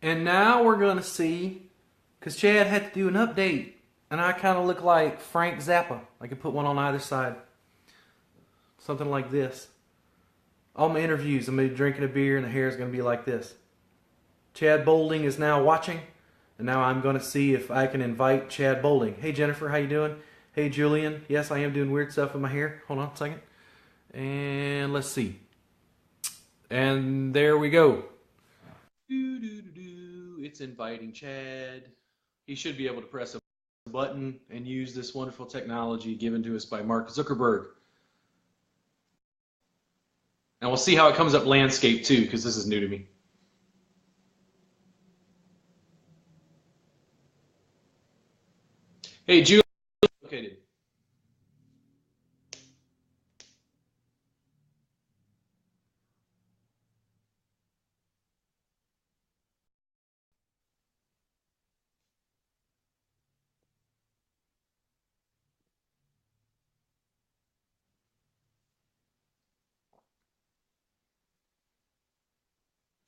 And now we're going to see, because Chad had to do an update, and I kind of look like Frank Zappa. I could put one on either side. Something like this. All my interviews, I'm going to be drinking a beer, and the hair is going to be like this. Chad Boulding is now watching, and now I'm going to see if I can invite Chad Boulding. Hey, Jennifer, how you doing? Hey, Julian. Yes, I am doing weird stuff with my hair. Hold on a second. And let's see. And there we go. It's inviting Chad. He should be able to press a button and use this wonderful technology given to us by Mark Zuckerberg. And we'll see how it comes up landscape too, because this is new to me. Hey, Julie. Located.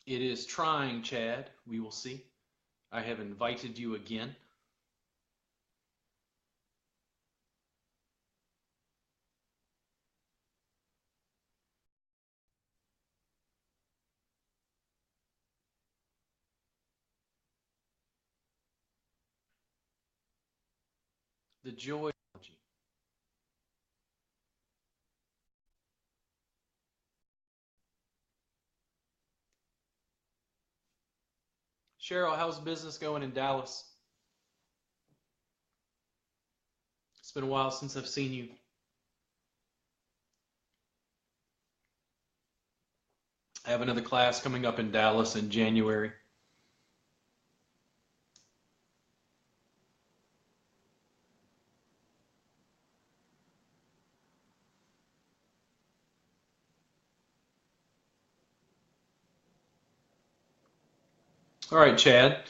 It is trying, Chad. We will see. I have invited you again. The joy. Cheryl, how's business going in Dallas? It's been a while since I've seen you. I have another class coming up in Dallas in January. All right, Chad.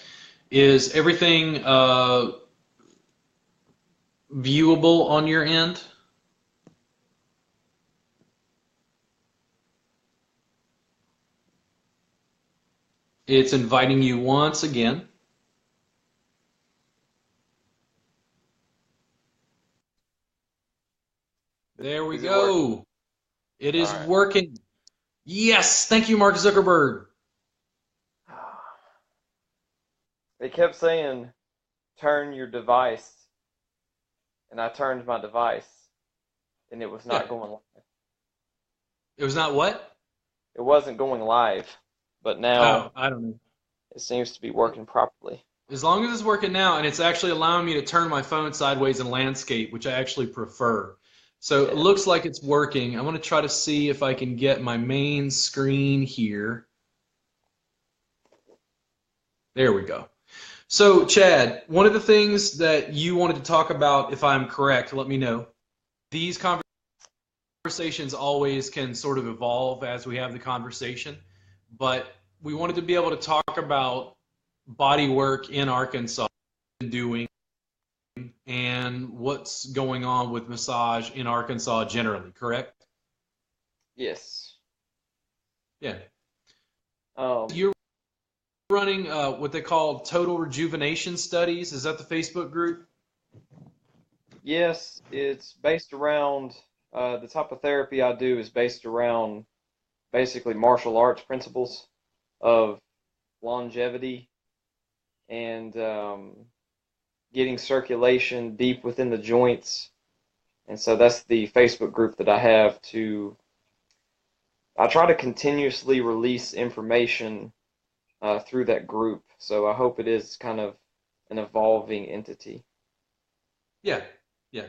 Is everything viewable on your end? It's inviting you once again. There we go. It is working. Yes, thank you, Mark Zuckerberg. They kept saying, turn your device, and I turned my device, and it was not going live. It was not what? It wasn't going live, but Oh, now I don't know. it seems to be working properly. As long as it's working now, and it's actually allowing me to turn my phone sideways in landscape, which I actually prefer. So it looks like it's working. I'm going to try to see if I can get my main screen here. There we go. So, Chad, one of the things that you wanted to talk about, if I'm correct, let me know. These conversations always can sort of evolve as we have the conversation, but we wanted to be able to talk about body work in Arkansas doing and what's going on with massage in Arkansas generally, correct? Yes. Yeah. You're running what they call total rejuvenation studies. Is that the Facebook group? Yes, it's based around the type of therapy I do is based around basically martial arts principles of longevity and getting circulation deep within the joints. And so that's the Facebook group that I have I try to continuously release information through that group. So I hope it is kind of an evolving entity. Yeah, yeah.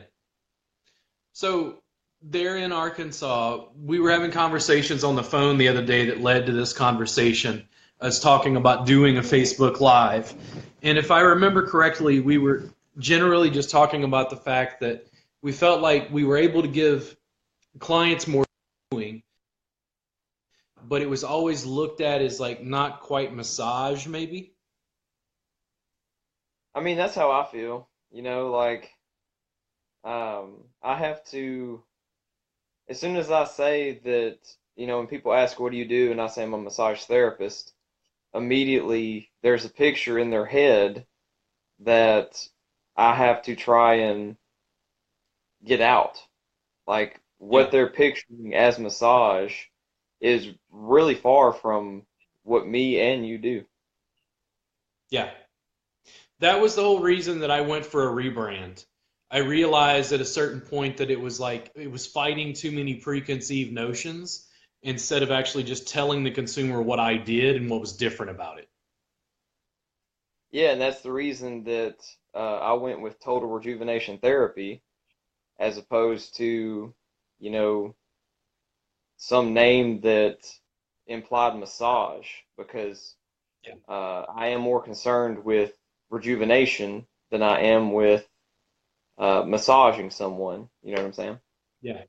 So there in Arkansas, we were having conversations on the phone the other day that led to this conversation, us talking about doing a Facebook Live. And if I remember correctly, we were generally just talking about the fact that we felt like we were able to give clients more doing, but it was always looked at as like not quite massage, maybe. I mean, that's how I feel. Like I have to, as soon as I say that, when people ask, what do you do? And I say I'm a massage therapist, immediately there's a picture in their head that I have to try and get out. Like what Yeah. they're picturing as massage is really far from what me and you do. Yeah. That was the whole reason that I went for a rebrand. I realized at a certain point that it was like it was fighting too many preconceived notions instead of actually just telling the consumer what I did and what was different about it. Yeah, and that's the reason that I went with total rejuvenation therapy as opposed to, you know, some name that implied massage because Yeah. I am more concerned with rejuvenation than I am with massaging someone. You know what I'm saying? Yeah.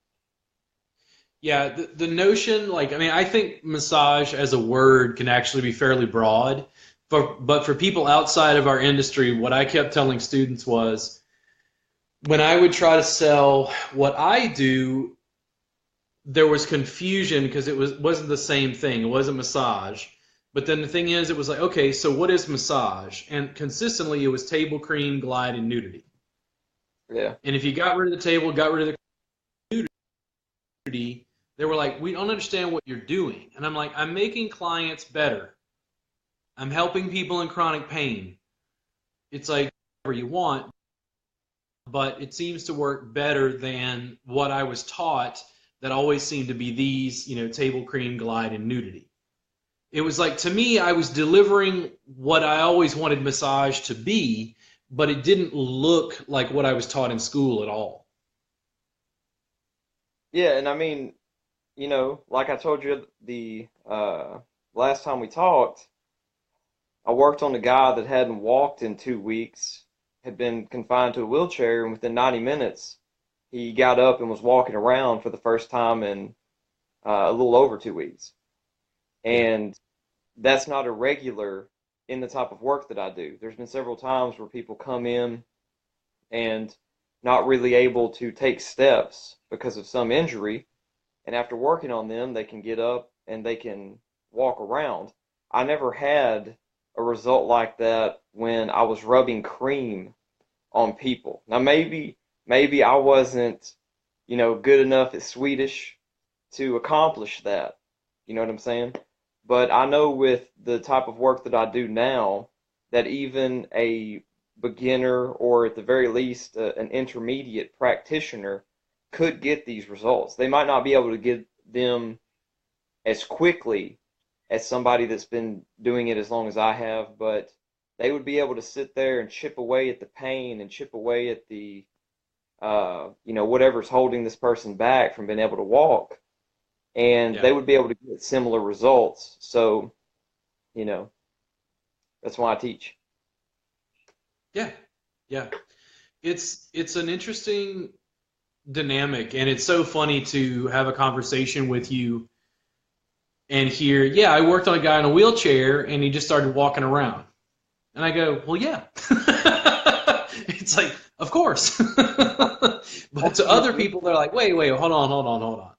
Yeah, the notion, like, I mean, I think massage as a word can actually be fairly broad. But for people outside of our industry, what I kept telling students was when I would try to sell what I do, there was confusion because wasn't the same thing. It wasn't massage. But then the thing is, it was like, okay, so what is massage? And consistently, it was table cream, glide, and nudity. Yeah. And if you got rid of the table, got rid of the nudity, they were like, we don't understand what you're doing. And I'm like, I'm making clients better. I'm helping people in chronic pain. It's like whatever you want, but it seems to work better than what I was taught that always seemed to be these, table cream, glide, and nudity. It was like, to me, I was delivering what I always wanted massage to be, but it didn't look like what I was taught in school at all. Yeah, and I mean, like I told you the last time we talked, I worked on a guy that hadn't walked in 2 weeks, had been confined to a wheelchair, and within 90 minutes, he got up and was walking around for the first time in a little over 2 weeks. Yeah. And that's not irregular in the type of work that I do. There's been several times where people come in and not really able to take steps because of some injury, and after working on them, they can get up and they can walk around. I never had a result like that when I was rubbing cream on people. Now maybe I wasn't, good enough at Swedish to accomplish that. You know what I'm saying? But I know with the type of work that I do now that even a beginner or at the very least an intermediate practitioner could get these results. They might not be able to get them as quickly as somebody that's been doing it as long as I have, but they would be able to sit there and chip away at the pain and chip away at the whatever's holding this person back from being able to walk, and Yeah. they would be able to get similar results. So, you know, that's why I teach. Yeah. Yeah. It's an interesting dynamic, and it's so funny to have a conversation with you and hear, yeah, I worked on a guy in a wheelchair and he just started walking around. And I go, well, yeah. It's like, of course. But to other people, they're like, wait, hold on, hold on, hold on.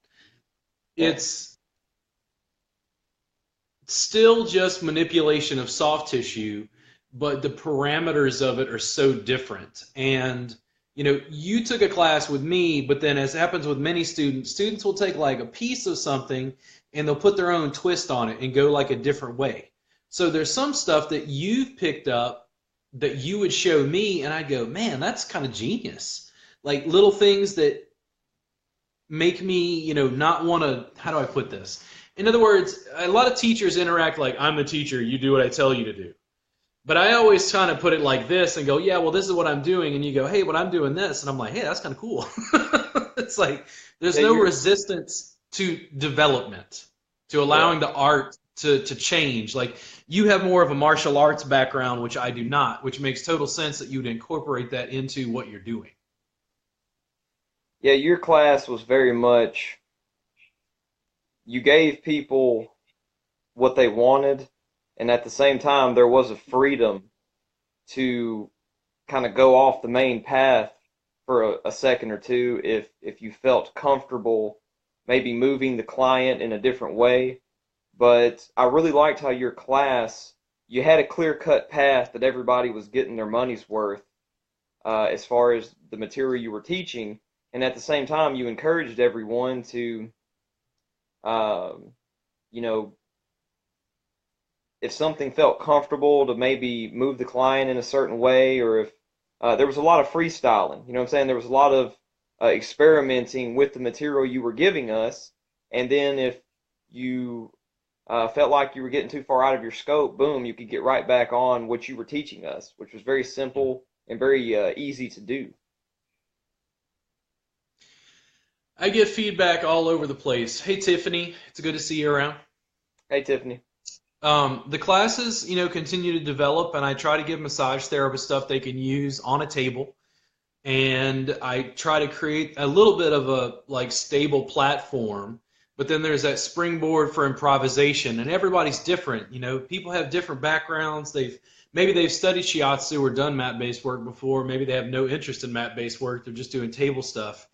Yeah. It's still just manipulation of soft tissue, but the parameters of it are so different. And you took a class with me, but then as happens with many students, students will take like a piece of something and they'll put their own twist on it and go like a different way. So there's some stuff that you've picked up that you would show me, and I go, man, that's kind of genius. Like little things that make me, not want to, how do I put this? In other words, a lot of teachers interact like, I'm the teacher, you do what I tell you to do. But I always kind of put it like this and go, yeah, well, this is what I'm doing. And you go, hey, but I'm doing this. And I'm like, hey, that's kind of cool. It's like there's Yeah, no you're resistance to development, to yeah. allowing the art to change. Like you have more of a martial arts background, which I do not, which makes total sense that you would incorporate that into what you're doing. Yeah, your class was very much you gave people what they wanted, and at the same time there was a freedom to kind of go off the main path for a second or two if you felt comfortable maybe moving the client in a different way. But I really liked how your class you had a clear-cut path that everybody was getting their money's worth as far as the material you were teaching, and at the same time, you encouraged everyone to, um, you know, if something felt comfortable to maybe move the client in a certain way, or if there was a lot of freestyling, you know what I'm saying? There was a lot of experimenting with the material you were giving us, and then if you felt like you were getting too far out of your scope, boom, you could get right back on what you were teaching us, which was very simple and very easy to do. I get feedback all over the place. Hey, Tiffany, it's good to see you around. Hey, Tiffany. The classes, continue to develop, and I try to give massage therapists stuff they can use on a table. And I try to create a little bit of a stable platform, but then there's that springboard for improvisation, and everybody's different. People have different backgrounds. Maybe they've studied shiatsu or done mat-based work before. Maybe they have no interest in mat-based work. They're just doing table stuff.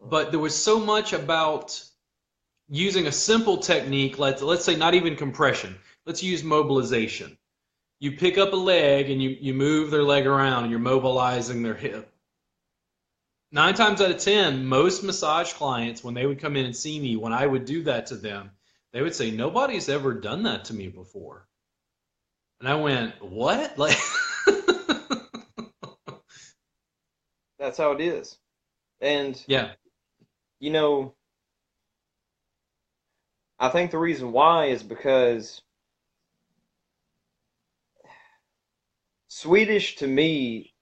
But there was so much about using a simple technique, let's say not even compression. Let's use mobilization. You pick up a leg and you move their leg around and you're mobilizing their hip. 9 times out of 10, most massage clients, when they would come in and see me, when I would do that to them, they would say, nobody's ever done that to me before. And I went, what? That's how it is. And, Yeah. I think the reason why is because Swedish to me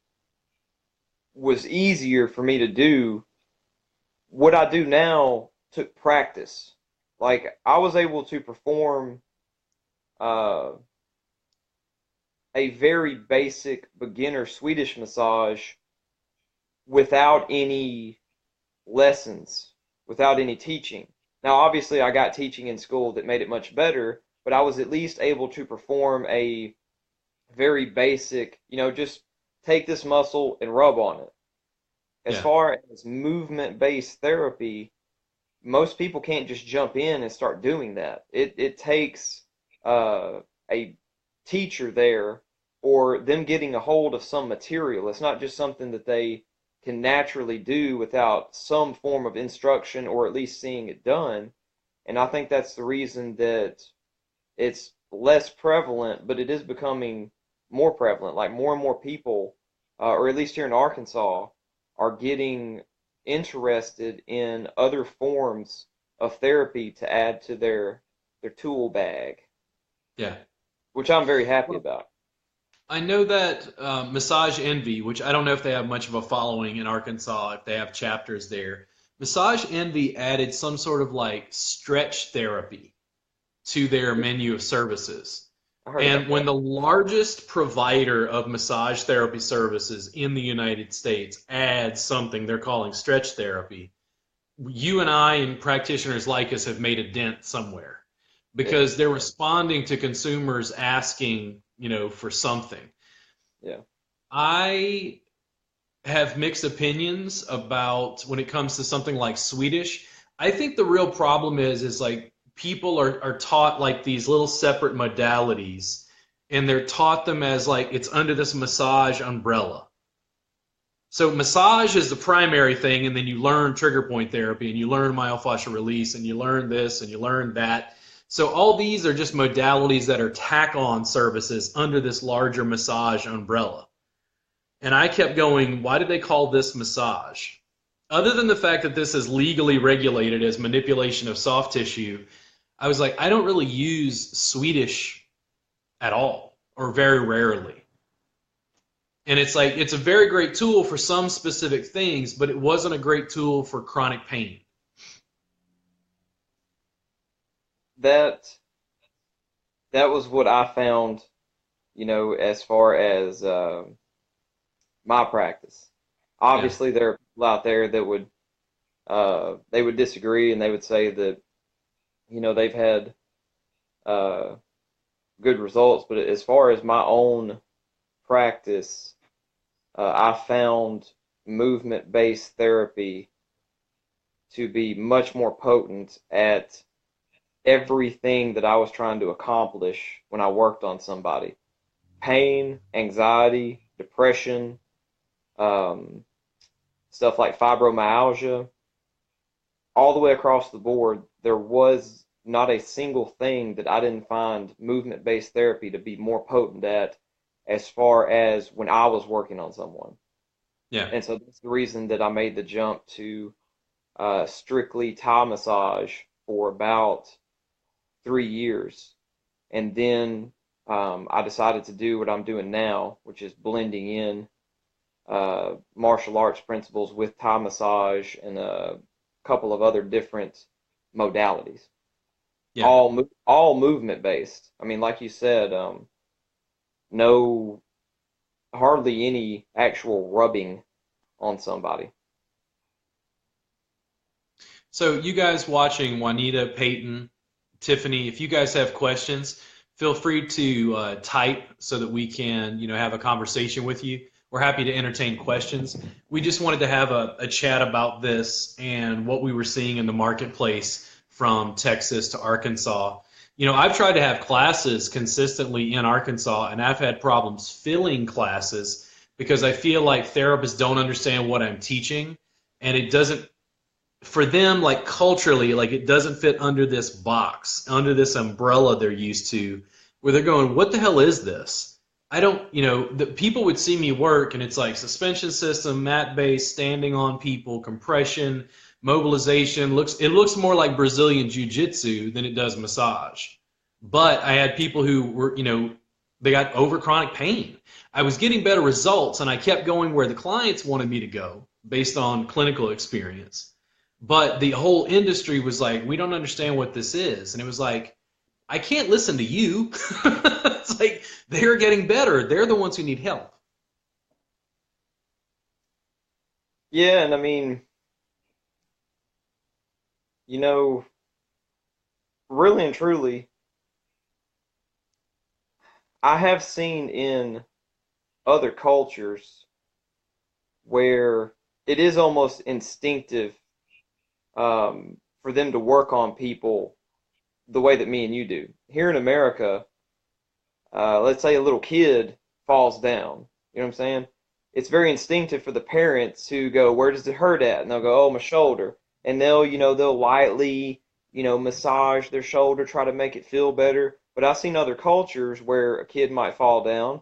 was easier for me to do. What I do now took practice. Like, I was able to perform a very basic beginner Swedish massage without any lessons, without any teaching. Now, obviously, I got teaching in school that made it much better, but I was at least able to perform a very basic, just take this muscle and rub on it. As Yeah. far as movement-based therapy, most people can't just jump in and start doing that. It takes a teacher there or them getting a hold of some material. It's not just something that they can naturally do without some form of instruction or at least seeing it done. And I think that's the reason that it's less prevalent, but it is becoming more prevalent. Like more and more people, or at least here in Arkansas, are getting interested in other forms of therapy to add to their tool bag, Yeah. which I'm very happy about. I know that Massage Envy, which I don't know if they have much of a following in Arkansas, if they have chapters there. Massage Envy added some sort of stretch therapy to their menu of services. I heard And about when that. the largest provider of massage therapy services in the United States adds something they're calling stretch therapy, you and I and practitioners like us have made a dent somewhere because they're responding to consumers asking, for something. Yeah. I have mixed opinions about when it comes to something like Swedish. I think the real problem is people are taught these little separate modalities, and they're taught them as it's under this massage umbrella. So massage is the primary thing, and then you learn trigger point therapy, and you learn myofascial release, and you learn this, and you learn that. So all these are just modalities that are tack-on services under this larger massage umbrella. And I kept going, why did they call this massage? Other than the fact that this is legally regulated as manipulation of soft tissue, I was like, I don't really use Swedish at all, or very rarely. And it's a very great tool for some specific things, but it wasn't a great tool for chronic pain. That was what I found, as far as my practice. Yeah. Obviously, there are people out there that would they would disagree and they would say that they've had good results. But as far as my own practice, I found movement-based therapy to be much more potent at everything that I was trying to accomplish when I worked on somebody. pain, anxiety, depression, um, stuff like fibromyalgia, all the way across the board, there was not a single thing that I didn't find movement-based therapy to be more potent at as far as when I was working on someone. Yeah. And so that's the reason that I made the jump to strictly Thai massage for about 3 years. And then I decided to do what I'm doing now, which is blending in martial arts principles with Thai massage and a couple of other different modalities. Yeah. All movement based. I mean, like you said, no, hardly any actual rubbing on somebody. So you guys watching, Juanita, Peyton, Tiffany, if you guys have questions, feel free to type so that we can, have a conversation with you. We're happy to entertain questions. We just wanted to have a chat about this and what we were seeing in the marketplace from Texas to Arkansas. I've tried to have classes consistently in Arkansas, and I've had problems filling classes because I feel like therapists don't understand what I'm teaching, and it doesn't, for them, like culturally, like it doesn't fit under this box, under this umbrella they're used to, where they're going, what the hell is this? I don't, the people would see me work and it's like suspension system, mat based, standing on people, compression, mobilization. It looks more like Brazilian jiu-jitsu than it does massage. But I had people who were, they got over chronic pain. I was getting better results and I kept going where the clients wanted me to go based on clinical experience. But the whole industry was like, we don't understand what this is. And it was like, I can't listen to you. It's like they're getting better. They're the ones who need help. Yeah, and I mean, you know, really and truly, I have seen in other cultures where it is almost instinctive for them to work on people the way that me and you do. Here in America, let's say a little kid falls down. You know what I'm saying? It's very instinctive for the parents to go, where does it hurt at? And they'll go, oh, my shoulder. And they'll lightly, massage their shoulder, try to make it feel better. But I've seen other cultures where a kid might fall down,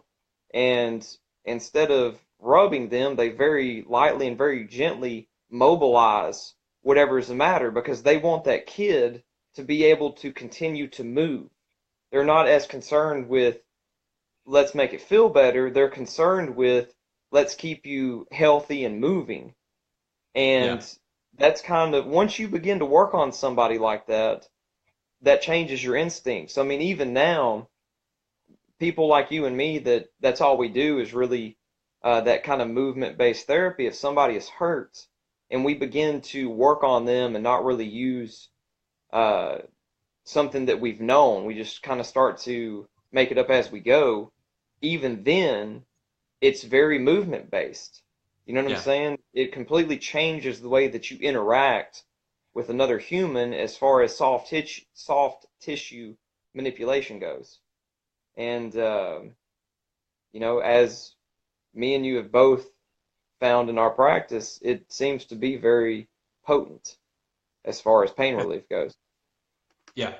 and instead of rubbing them, they very lightly and very gently mobilize whatever is the matter because they want that kid to be able to continue to move. They're not as concerned with let's make it feel better. They're concerned with let's keep you healthy and moving. Yeah. And that's kind of, once you begin to work on somebody like that, that changes your instincts. I mean, even now, people like you and me, that's all we do is really that kind of movement-based therapy. If somebody is hurt and we begin to work on them and not really use something that we've known, we just kind of start to make it up as we go, even then, it's very movement-based. You know what I'm saying? It completely changes the way that you interact with another human as far as soft tissue manipulation goes. And, as me and you have both found in our practice, it seems to be very potent as far as pain relief goes. Yeah.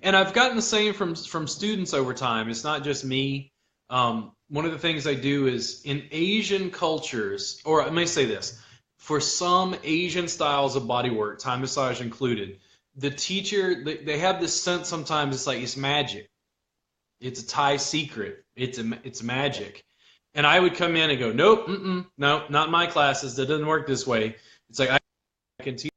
And I've gotten the same from students over time. It's not just me. One of the things I do is in Asian cultures, or I may say this, for some Asian styles of bodywork, Thai massage included, the teacher, they have this sense sometimes it's like it's magic. It's a Thai secret. It's magic. And I would come in and go, nope, no, not my classes. That doesn't work this way. It's like I can teach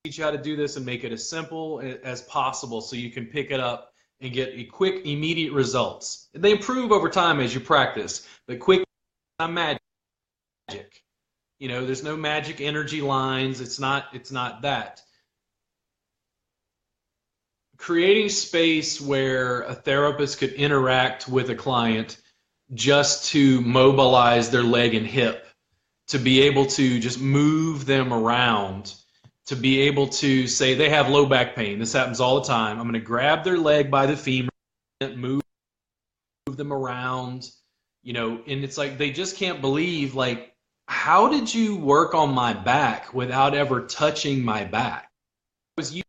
you how to do this and make it as simple as possible so you can pick it up and get a quick, immediate results. They improve over time as you practice, but quick, not magic. There's no magic energy lines. It's not that. Creating space where a therapist could interact with a client just to mobilize their leg and hip, to be able to just move them around, to be able to say they have low back pain. This happens all the time. I'm going to grab their leg by the femur, move them around, and it's like they just can't believe, like, how did you work on my back without ever touching my back? I was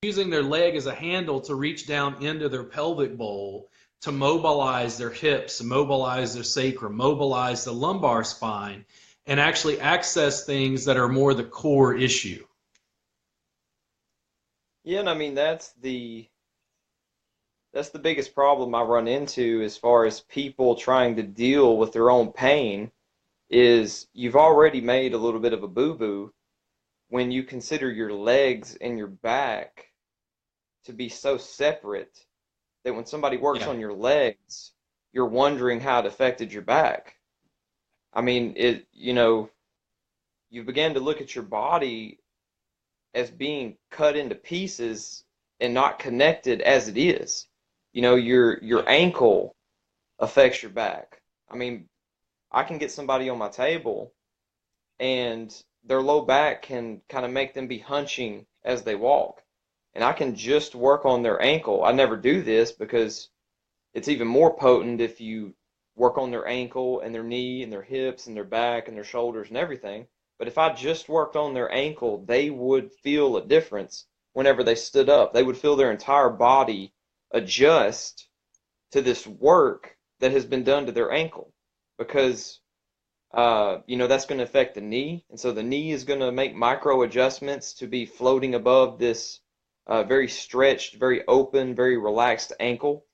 using their leg as a handle to reach down into their pelvic bowl to mobilize their hips, mobilize their sacrum, mobilize the lumbar spine, and actually access things that are more the core issue. Yeah, and I mean that's the biggest problem I run into as far as people trying to deal with their own pain is you've already made a little bit of a boo-boo when you consider your legs and your back to be so separate that when somebody works Yeah. on your legs, you're wondering how it affected your back. I mean, you began to look at your body as being cut into pieces and not connected as it is. Your ankle affects your back. I mean, I can get somebody on my table and their low back can kind of make them be hunching as they walk. And I can just work on their ankle. I never do this because it's even more potent if you work on their ankle and their knee and their hips and their back and their shoulders and everything. But if I just worked on their ankle, they would feel a difference whenever they stood up. They would feel their entire body adjust to this work that has been done to their ankle because that's going to affect the knee. And so the knee is going to make micro adjustments to be floating above this very stretched, very open, very relaxed ankle.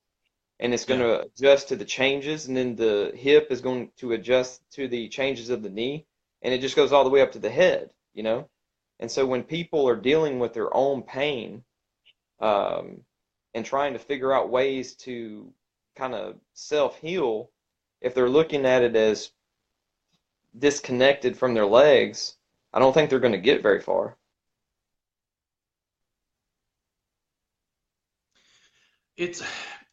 And it's going Yeah. to adjust to the changes. And then the hip is going to adjust to the changes of the knee. And it just goes all the way up to the head. And so when people are dealing with their own pain and trying to figure out ways to kind of self-heal, if they're looking at it as disconnected from their legs, I don't think they're going to get very far. It's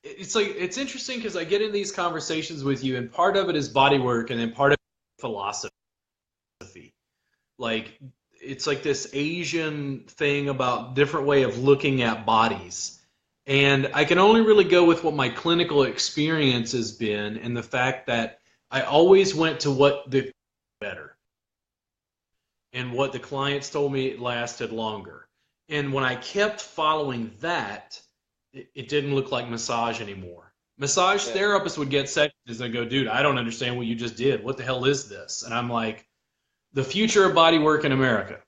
it's interesting because I get in these conversations with you, and part of it is body work, and then part of it is philosophy. Like, it's like this Asian thing about different way of looking at bodies. And I can only really go with what my clinical experience has been, and the fact that I always went to what the better, and what the clients told me it lasted longer. And when I kept following that, it didn't look like massage anymore. Massage Yeah. therapists would get sessions and go, dude, I don't understand what you just did. What the hell is this? And I'm like, the future of body work in America.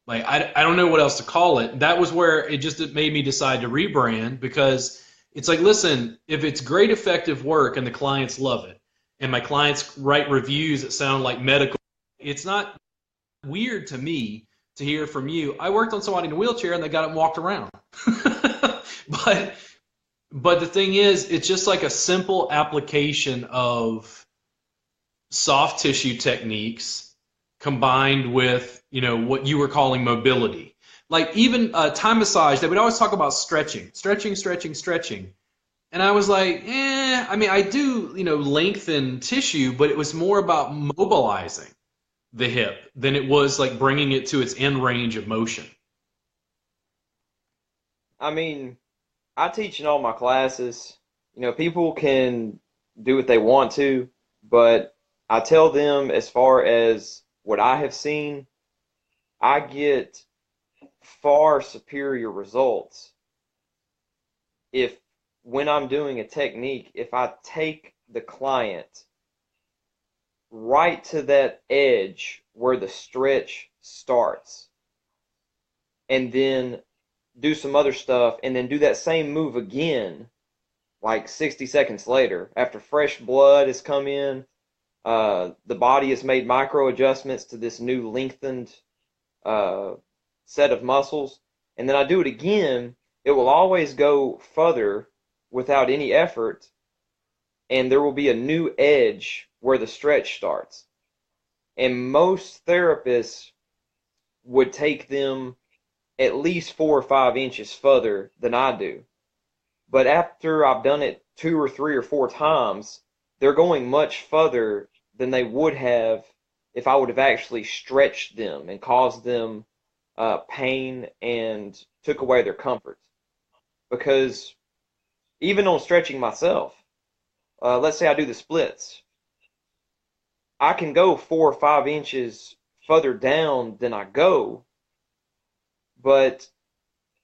Like, I don't know what else to call it. That was where it made me decide to rebrand, because it's like, listen, if it's great, effective work and the clients love it, and my clients write reviews that sound like medical, it's not weird to me to hear from you. I worked on somebody in a wheelchair and they got up and walked around. But the thing is, it's just like a simple application of soft tissue techniques combined with, what you were calling mobility. Like, even Thai massage, they would always talk about stretching. And I was like, I mean, I do, lengthen tissue, but it was more about mobilizing the hip than it was like bringing it to its end range of motion. I mean, I teach in all my classes. People can do what they want to, but I tell them as far as what I have seen, I get far superior results if when I'm doing a technique, if I take the client right to that edge where the stretch starts and then do some other stuff and then do that same move again like 60 seconds later after fresh blood has come in, the body has made micro adjustments to this new lengthened set of muscles, and then I do it again, it will always go further without any effort, and there will be a new edge where the stretch starts. And most therapists would take them at least 4 or 5 inches further than I do. But after I've done it 2 or 3 or 4 times, they're going much further than they would have if I would have actually stretched them and caused them pain and took away their comfort. Because even on stretching myself, let's say I do the splits, I can go 4 or 5 inches further down than I go, but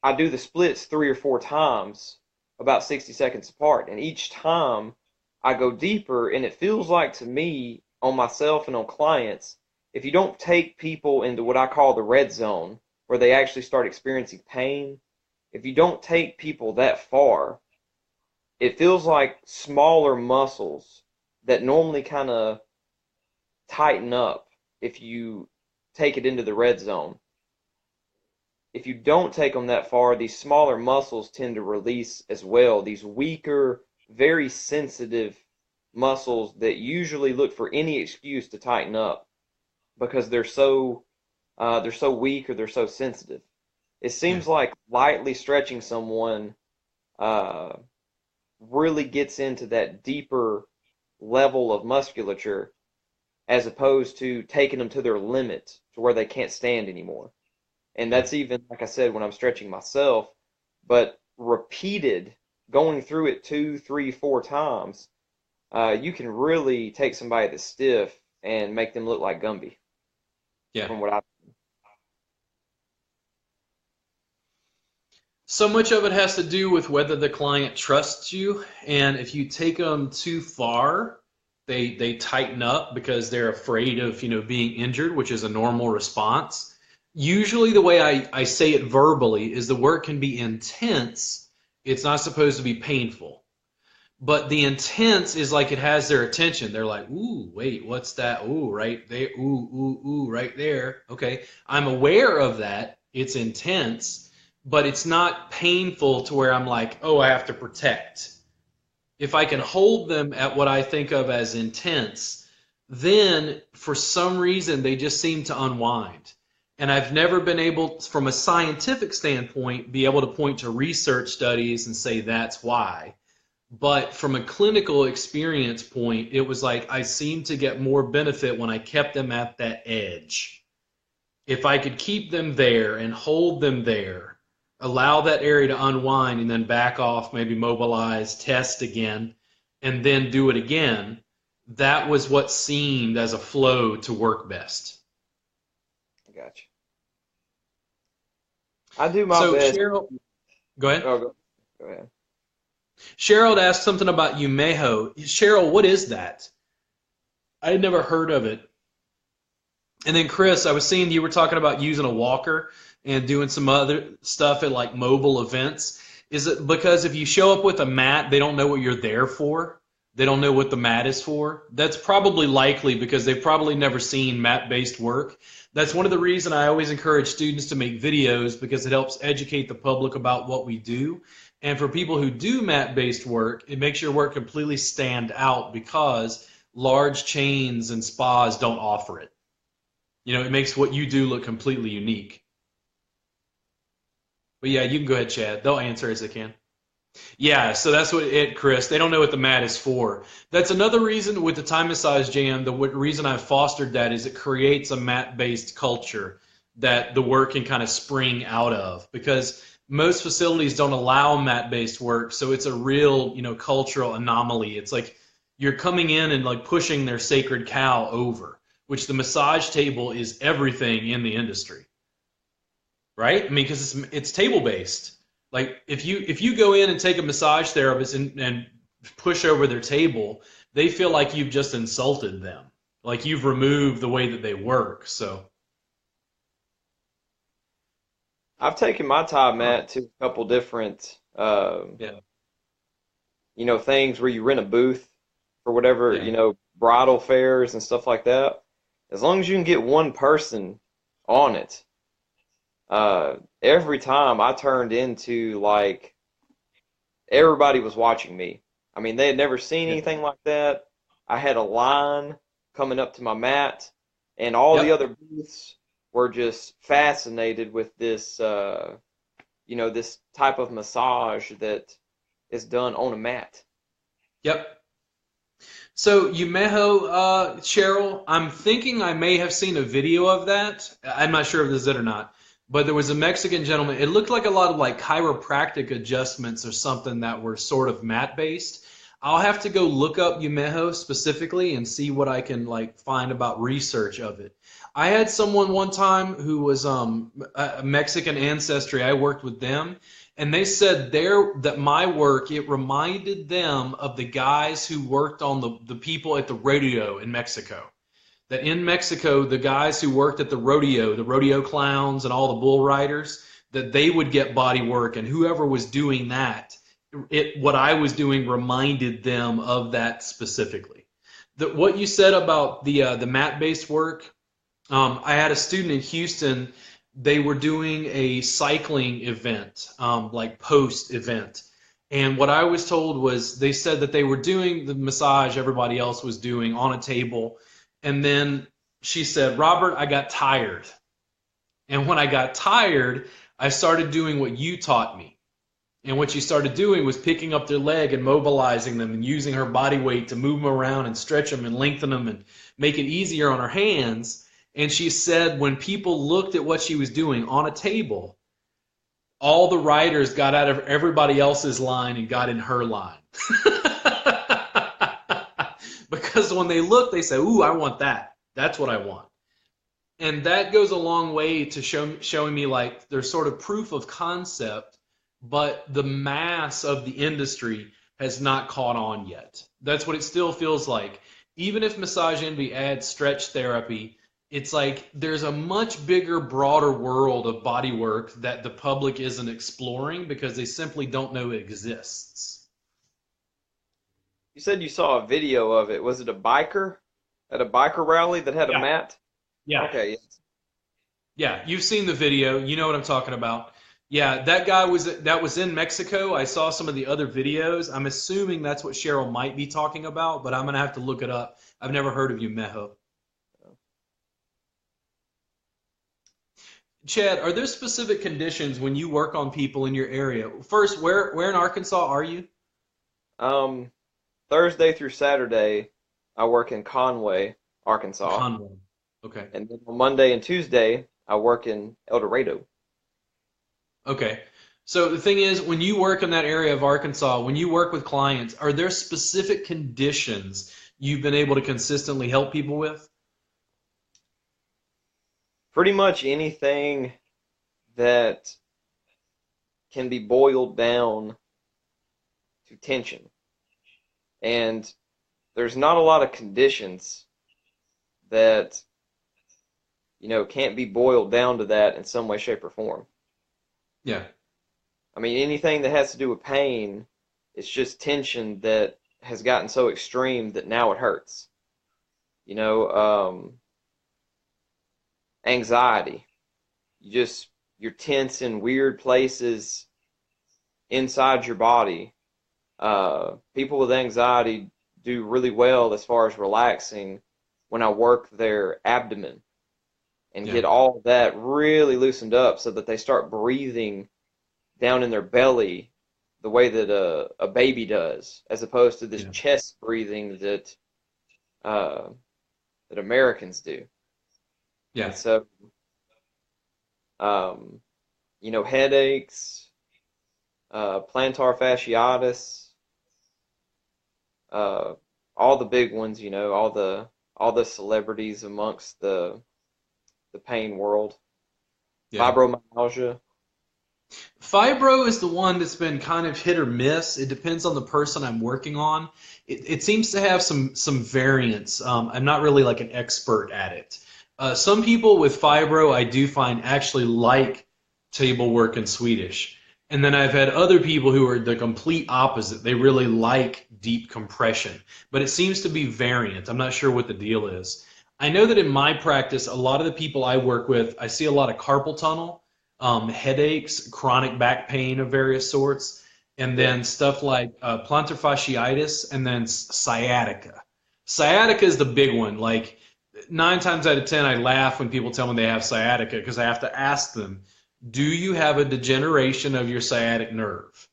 I do the splits 3 or 4 times, about 60 seconds apart, and each time I go deeper, and it feels like to me, on myself and on clients, if you don't take people into what I call the red zone, where they actually start experiencing pain, if you don't take people that far, it feels like smaller muscles that normally kind of tighten up if you take it into the red zone. If you don't take them that far, these smaller muscles tend to release as well. These weaker, very sensitive muscles that usually look for any excuse to tighten up because they're so weak or they're so sensitive. It Yeah. seems like lightly stretching someone really gets into that deeper level of musculature as opposed to taking them to their limit to where they can't stand anymore. And Yeah. that's even, like I said, when I'm stretching myself, but repeated, going through it 2, 3, 4 times, you can really take somebody that's stiff and make them look like Gumby, Yeah. from what I. So much of it has to do with whether the client trusts you, and if you take them too far, they tighten up because they're afraid of being injured, which is a normal response. Usually, the way I say it verbally is the work can be intense. It's not supposed to be painful, but the intense is like it has their attention. They're like, ooh, wait, what's that? Ooh, right there. Ooh, ooh, ooh, right there. Okay, I'm aware of that. It's intense, but it's not painful to where I'm like, oh, I have to protect. If I can hold them at what I think of as intense, then for some reason they just seem to unwind. And I've never been able, from a scientific standpoint, be able to point to research studies and say that's why. But from a clinical experience point, it was like I seemed to get more benefit when I kept them at that edge. If I could keep them there and hold them there, allow that area to unwind and then back off, maybe mobilize, test again, and then do it again, that was what seemed as a flow to work best. Gotcha. I do my So best. Cheryl, go ahead. Oh, go ahead. Cheryl had asked something about Umeho. Cheryl, what is that? I had never heard of it. And then Chris, I was seeing you were talking about using a walker and doing some other stuff at like mobile events. Is it because if you show up with a mat, they don't know what you're there for? They don't know what the mat is for? That's probably likely because they've probably never seen mat-based work. That's one of the reasons I always encourage students to make videos because it helps educate the public about what we do. And for people who do mat-based work, it makes your work completely stand out because large chains and spas don't offer it. It makes what you do look completely unique. But yeah, you can go ahead, Chad. They'll answer as they can. Yeah, so that's Chris. They don't know what the mat is for. That's another reason with the Time Massage Jam, the reason I've fostered that is it creates a mat-based culture that the work can kind of spring out of because most facilities don't allow mat-based work, so it's a real, cultural anomaly. It's like you're coming in and like pushing their sacred cow over, which the massage table is everything in the industry, right? I mean, because it's table based. Like if you go in and take a massage therapist and push over their table, they feel like you've just insulted them, like you've removed the way that they work. So I've taken my time, Matt, to a couple different, yeah, things where you rent a booth for whatever, yeah, bridal fairs and stuff like that. As long as you can get one person on it, every time I turned into like everybody was watching me. I mean, they had never seen yeah, anything like that. I had a line coming up to my mat, and all the yep, other booths were just fascinated with this, this type of massage that is done on a mat. yep. So Umeho, Cheryl, I'm thinking I may have seen a video of that. I'm not sure if this is it or not, but there was a Mexican gentleman. It looked like a lot of like chiropractic adjustments or something that were sort of mat based. I'll have to go look up Yumeho specifically and see what I can like find about research of it. I had someone one time who was a Mexican ancestry. I worked with them, and they said that my work, it reminded them of the guys who worked on the people at the rodeo in Mexico. That in Mexico, the guys who worked at the rodeo clowns and all the bull riders, that they would get body work, and whoever was doing that, what I was doing reminded them of that specifically. What you said about the mat-based work, I had a student in Houston. They were doing a cycling event, like post event. And what I was told was they said that they were doing the massage everybody else was doing on a table. And then she said, Robert, I got tired. And when I got tired, I started doing what you taught me. And what she started doing was picking up their leg and mobilizing them and using her body weight to move them around and stretch them and lengthen them and make it easier on her hands. And she said when people looked at what she was doing on a table, all the riders got out of everybody else's line and got in her line. Because when they looked, they said, ooh, I want that. That's what I want. And that goes a long way to showing me like there's sort of proof of concept, but the mass of the industry has not caught on yet. That's what it still feels like. Even if Massage Envy adds stretch therapy, it's like there's a much bigger, broader world of body work that the public isn't exploring because they simply don't know it exists. You said you saw a video of it. Was it a biker at a biker rally that had a mat? Yeah. Okay. Yes. Yeah, you've seen the video. You know what I'm talking about. Yeah, that was in Mexico. I saw some of the other videos. I'm assuming that's what Cheryl might be talking about, but I'm going to have to look it up. I've never heard of Yumeho. Chad, are there specific conditions when you work on people in your area? First, where in Arkansas are you? Thursday through Saturday, I work in Conway, Arkansas. Conway. Okay. And then on Monday and Tuesday, I work in El Dorado. Okay. So the thing is, when you work in that area of Arkansas, when you work with clients, are there specific conditions you've been able to consistently help people with? Pretty much anything that can be boiled down to tension. And there's not a lot of conditions that, can't be boiled down to that in some way, shape, or form. Yeah. I mean, anything that has to do with pain, it's just tension that has gotten so extreme that now it hurts. Anxiety. You're tense in weird places inside your body. People with anxiety do really well as far as relaxing when I work their abdomen and get all of that really loosened up so that they start breathing down in their belly the way that a baby does, as opposed to this chest breathing that Americans do. Yeah. And so, headaches, plantar fasciitis, all the big ones, all the celebrities amongst the pain world. Yeah. Fibromyalgia. Fibro is the one that's been kind of hit or miss. It depends on the person I'm working on. It seems to have some variance. I'm not really like an expert at it. Some people with fibro I do find actually like table work in Swedish. And then I've had other people who are the complete opposite. They really like deep compression. But it seems to be variant. I'm not sure what the deal is. I know that in my practice, a lot of the people I work with, I see a lot of carpal tunnel, headaches, chronic back pain of various sorts, and then stuff like plantar fasciitis, and then sciatica. Sciatica is the big one. Like 9 times out of 10, I laugh when people tell me they have sciatica because I have to ask them, do you have a degeneration of your sciatic nerve?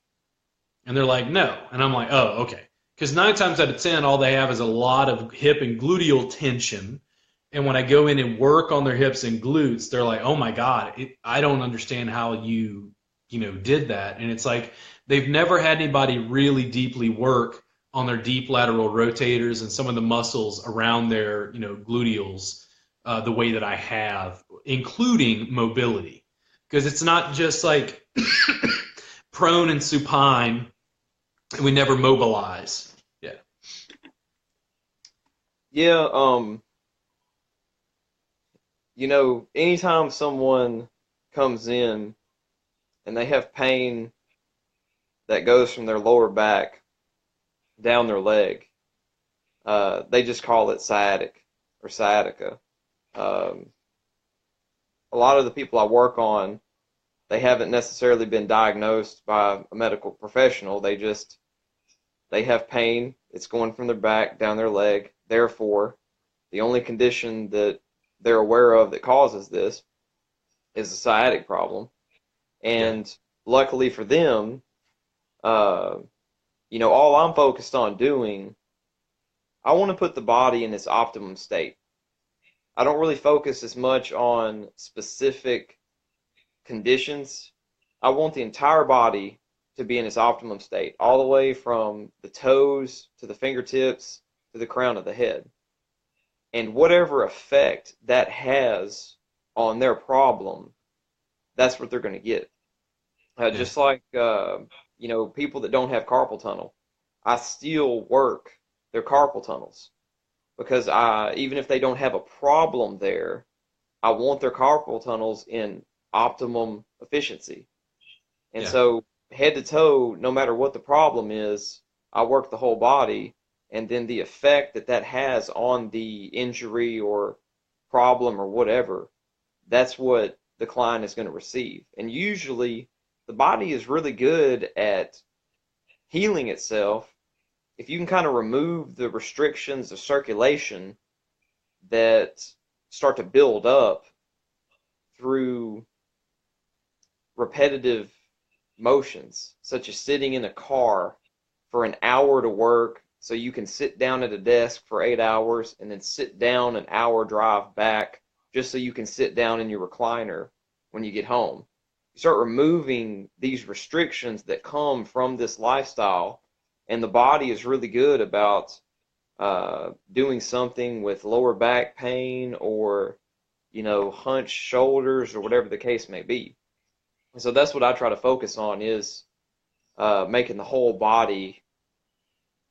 And they're like, no. And I'm like, oh, okay. Because 9 times out of 10, all they have is a lot of hip and gluteal tension. And when I go in and work on their hips and glutes, they're like, oh my God, I don't understand how you did that. And it's like they've never had anybody really deeply work on their deep lateral rotators and some of the muscles around their, gluteals, the way that I have, including mobility. Because it's not just like prone and supine, and we never mobilize. Yeah. Yeah, anytime someone comes in and they have pain that goes from their lower back down their leg, they just call it sciatic or sciatica. Um, a lot of the people I work on, they haven't necessarily been diagnosed by a medical professional. They have pain. It's going from their back down their leg. Therefore, the only condition that they're aware of that causes this is a sciatic problem. And luckily for them, all I'm focused on doing, I want to put the body in its optimum state. I don't really focus as much on specific conditions. I want the entire body to be in its optimum state, all the way from the toes to the fingertips to the crown of the head. And whatever effect that has on their problem, that's what they're going to get. Just like, people that don't have carpal tunnel, I still work their carpal tunnels because even if they don't have a problem there, I want their carpal tunnels in optimum efficiency. And so head to toe, no matter what the problem is, I work the whole body, and then the effect that has on the injury or problem or whatever, that's what the client is going to receive. And usually the body is really good at healing itself if you can kind of remove the restrictions of circulation that start to build up through repetitive motions, such as sitting in a car for an hour to work so you can sit down at a desk for 8 hours and then sit down an hour drive back just so you can sit down in your recliner when you get home. You start removing these restrictions that come from this lifestyle, and the body is really good about doing something with lower back pain or, hunched shoulders or whatever the case may be. And so that's what I try to focus on is making the whole body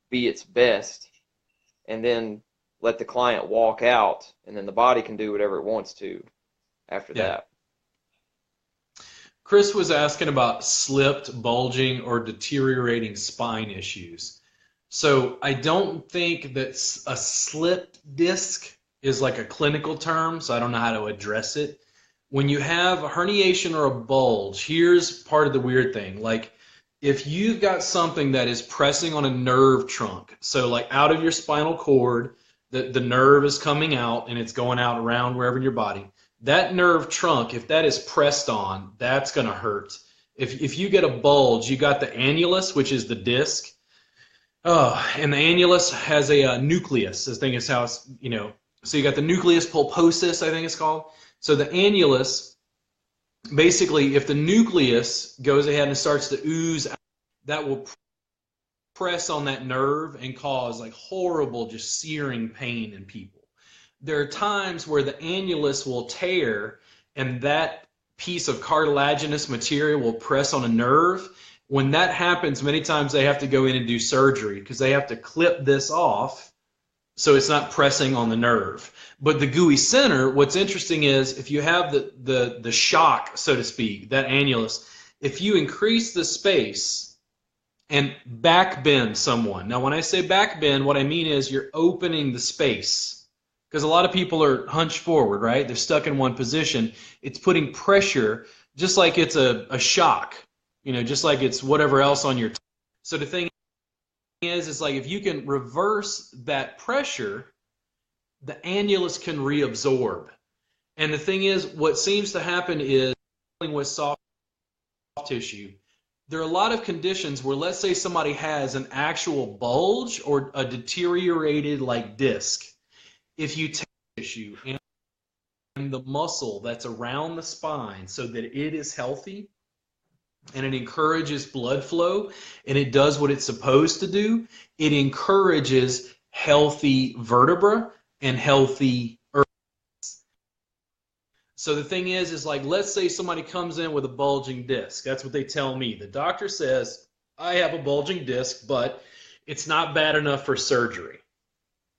be its best, and then let the client walk out, and then the body can do whatever it wants to after that. Chris was asking about slipped, bulging, or deteriorating spine issues. So I don't think that a slipped disc is like a clinical term, so I don't know how to address it. When you have a herniation or a bulge, here's part of the weird thing. Like, if you've got something that is pressing on a nerve trunk, so like out of your spinal cord, the nerve is coming out and it's going out around wherever in your body. That nerve trunk, if that is pressed on, that's going to hurt. If you get a bulge, you got the annulus, which is the disc. And the annulus has a nucleus. I think is how it's, so you got the nucleus pulposus, I think it's called. So the annulus, basically, if the nucleus goes ahead and starts to ooze out, that will press on that nerve and cause like horrible, just searing pain in people. There are times where the annulus will tear and that piece of cartilaginous material will press on a nerve. When that happens, many times they have to go in and do surgery because they have to clip this off so it's not pressing on the nerve. But the gooey center, what's interesting is if you have the shock, so to speak, that annulus, if you increase the space and back bend someone. Now, when I say back bend, what I mean is you're opening the space. Because a lot of people are hunched forward, right? They're stuck in one position. It's putting pressure, just like it's a shock, just like it's whatever else on your So the thing is, it's like if you can reverse that pressure, the annulus can reabsorb. And the thing is, what seems to happen is with soft tissue, there are a lot of conditions where, let's say somebody has an actual bulge or a deteriorated like disc. If you take tissue and the muscle that's around the spine so that it is healthy, and it encourages blood flow, and it does what it's supposed to do. It encourages healthy vertebra and healthy earth. So the thing is like, let's say somebody comes in with a bulging disc. That's what they tell me. The doctor says, I have a bulging disc, but it's not bad enough for surgery.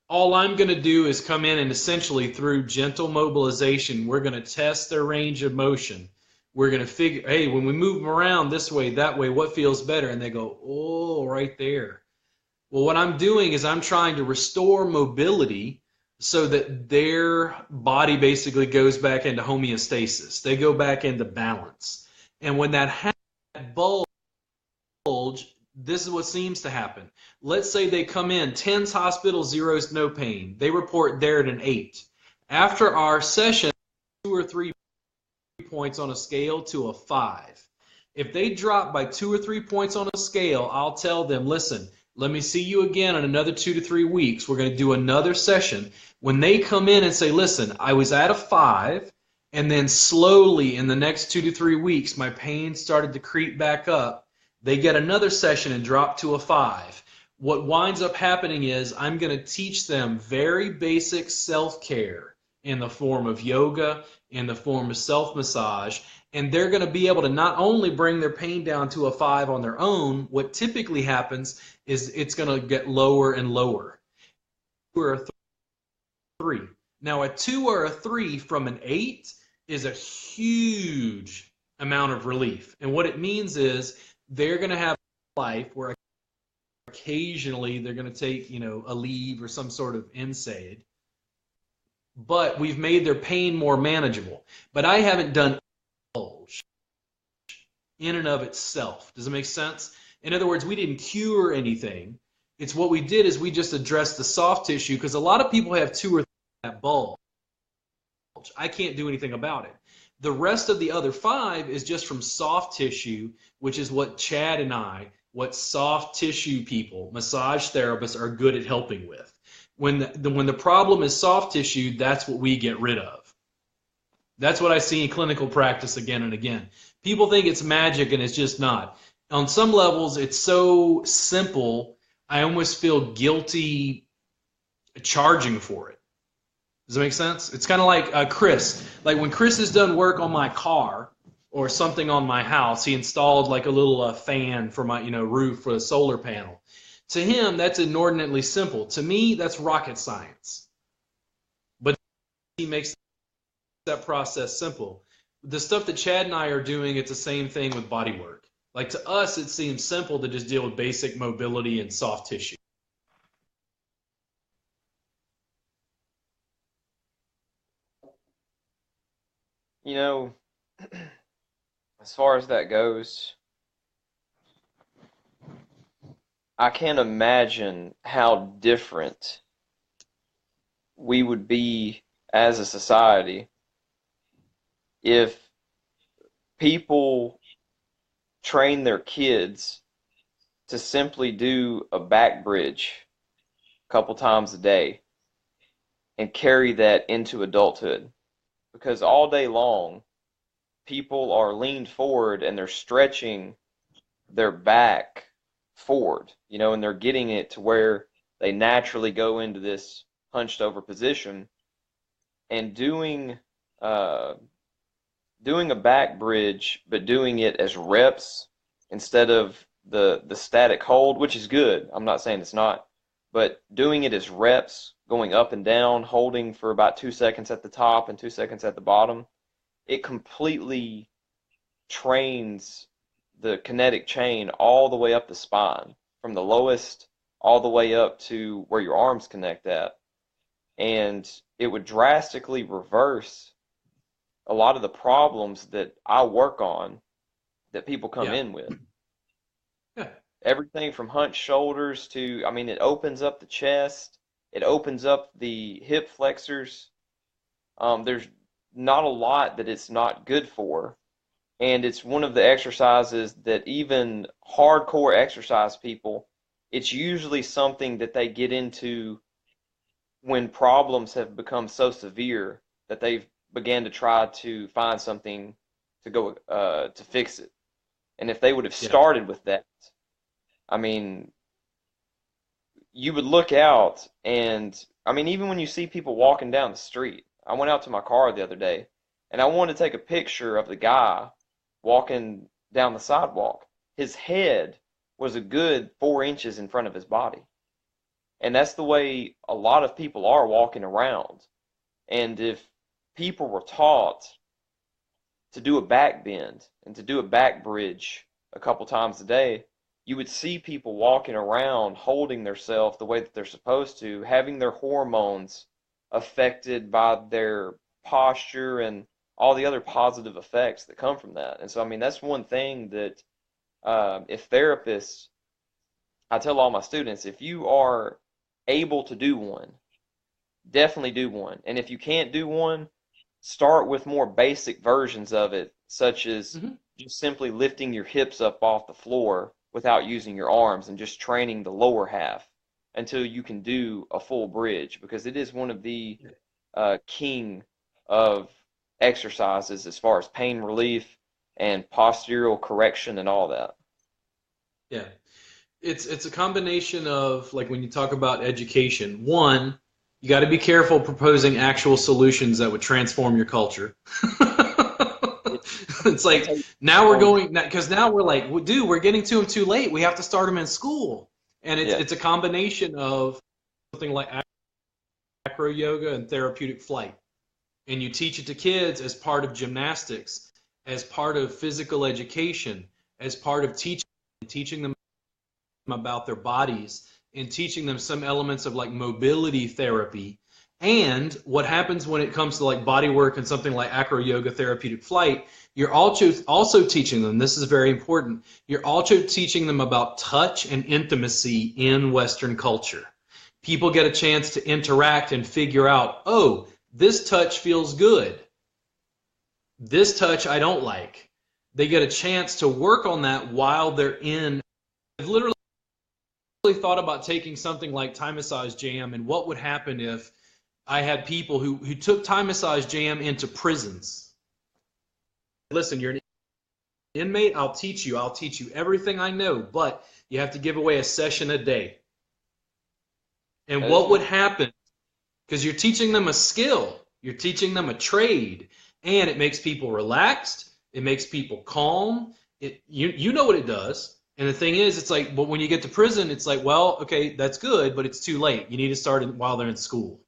All I'm going to do is come in and essentially through gentle mobilization, we're going to test their range of motion. We're going to figure, hey, when we move them around this way, that way, what feels better? And they go, oh, right there. Well, what I'm doing is I'm trying to restore mobility so that their body basically goes back into homeostasis. They go back into balance. And when that happens, that bulge, this is what seems to happen. Let's say they come in, 10's hospital, 0's no pain. They report they're at an 8. After our session, 2 or 3 points on a scale to a 5. If they drop by 2 or 3 points on a scale, I'll tell them, listen, let me see you again in another 2 to 3 weeks. We're going to do another session. When they come in and say, listen, I was at a 5, and then slowly in the next 2 to 3 weeks, my pain started to creep back up, they get another session and drop to a 5. What winds up happening is I'm going to teach them very basic self-care in the form of yoga, in the form of self-massage, and they're going to be able to not only bring their pain down to a 5 on their own. What typically happens is it's going to get lower and lower. 2 or a 3. Now, a 2 or a 3 from an 8 is a huge amount of relief. And what it means is they're going to have a life where occasionally they're going to take, a leave or some sort of NSAID. But we've made their pain more manageable. But I haven't done bulge in and of itself. Does it make sense? In other words, we didn't cure anything. It's what we did is we just addressed the soft tissue, because a lot of people have 2 or 3 that bulge. I can't do anything about it. The rest of the other 5 is just from soft tissue, which is what Chad and I, what soft tissue people, massage therapists are good at helping with. When the problem is soft tissue, that's what we get rid of. That's what I see in clinical practice again and again. People think it's magic, and it's just not. On some levels, it's so simple, I almost feel guilty charging for it. Does that make sense? It's kind of like Chris. Like when Chris has done work on my car or something on my house, he installed like a little fan for my roof for a solar panel. To him, that's inordinately simple. To me, that's rocket science. But he makes that process simple. The stuff that Chad and I are doing, it's the same thing with bodywork. Like to us, it seems simple to just deal with basic mobility and soft tissue. As far as that goes, I can't imagine how different we would be as a society if people train their kids to simply do a back bridge a couple times a day and carry that into adulthood. Because all day long, people are leaned forward and they're stretching their back forward, and they're getting it to where they naturally go into this hunched over position, and doing a back bridge, but doing it as reps instead of the static hold, which is good. I'm not saying it's not, but doing it as reps, going up and down, holding for about 2 seconds at the top and 2 seconds at the bottom, it completely trains the kinetic chain all the way up the spine, from the lowest all the way up to where your arms connect at. And it would drastically reverse a lot of the problems that I work on that people come in with. Yeah. Everything from hunched shoulders to, it opens up the chest, it opens up the hip flexors. There's not a lot that it's not good for. And it's one of the exercises that even hardcore exercise people, it's usually something that they get into when problems have become so severe that they've began to try to find something to go to fix it. And if they would have Yeah. started with that, I mean, you would look out and I mean, even when you see people walking down the street, I went out to my car the other day and I wanted to take a picture of the guy walking down the sidewalk. His head was a good 4 inches in front of his body. And that's the way a lot of people are walking around. And if people were taught to do a back bend and to do a back bridge a couple times a day, you would see people walking around holding themselves the way that they're supposed to, having their hormones affected by their posture and all the other positive effects that come from that. And so, I mean, that's one thing that if therapists, I tell all my students, if you are able to do one, definitely do one. And if you can't do one, start with more basic versions of it, such as Hmm. just simply lifting your hips up off the floor without using your arms and just training the lower half until you can do a full bridge, because it is one of the king of exercises as far as pain relief and postural correction and all that. Yeah. It's a combination of, like, when you talk about education, one, you got to be careful proposing actual solutions that would transform your culture. Yeah, It's I like, tell you, now we're um, going, because now we're like, "Well, dude, we're getting to them too late. We have to start them in school." And it's yeah, it's a combination of something like acro yoga and therapeutic flight. And you teach it to kids as part of gymnastics, as part of physical education, as part of teaching them about their bodies, and teaching them some elements of like mobility therapy. And what happens when it comes to like body work and something like acro yoga therapeutic flight, you're also teaching them, this is very important, you're also teaching them about touch and intimacy in Western culture. People get a chance to interact and figure out, oh, this touch feels good, this touch I don't like. They get a chance to work on that while they're in. I've literally thought about taking something like Time Massage Jam, and what would happen if I had people who took Time Massage Jam into prisons. Listen, you're an inmate, I'll teach you everything I know, but you have to give away a session a day. And that is what would one. happen? Because you're teaching them a skill, you're teaching them a trade, and it makes people relaxed, it makes people calm. You know what it does. And the thing is, it's like, but when you get to prison, it's like, well, okay, that's good, but it's too late. You need to start it while they're in school.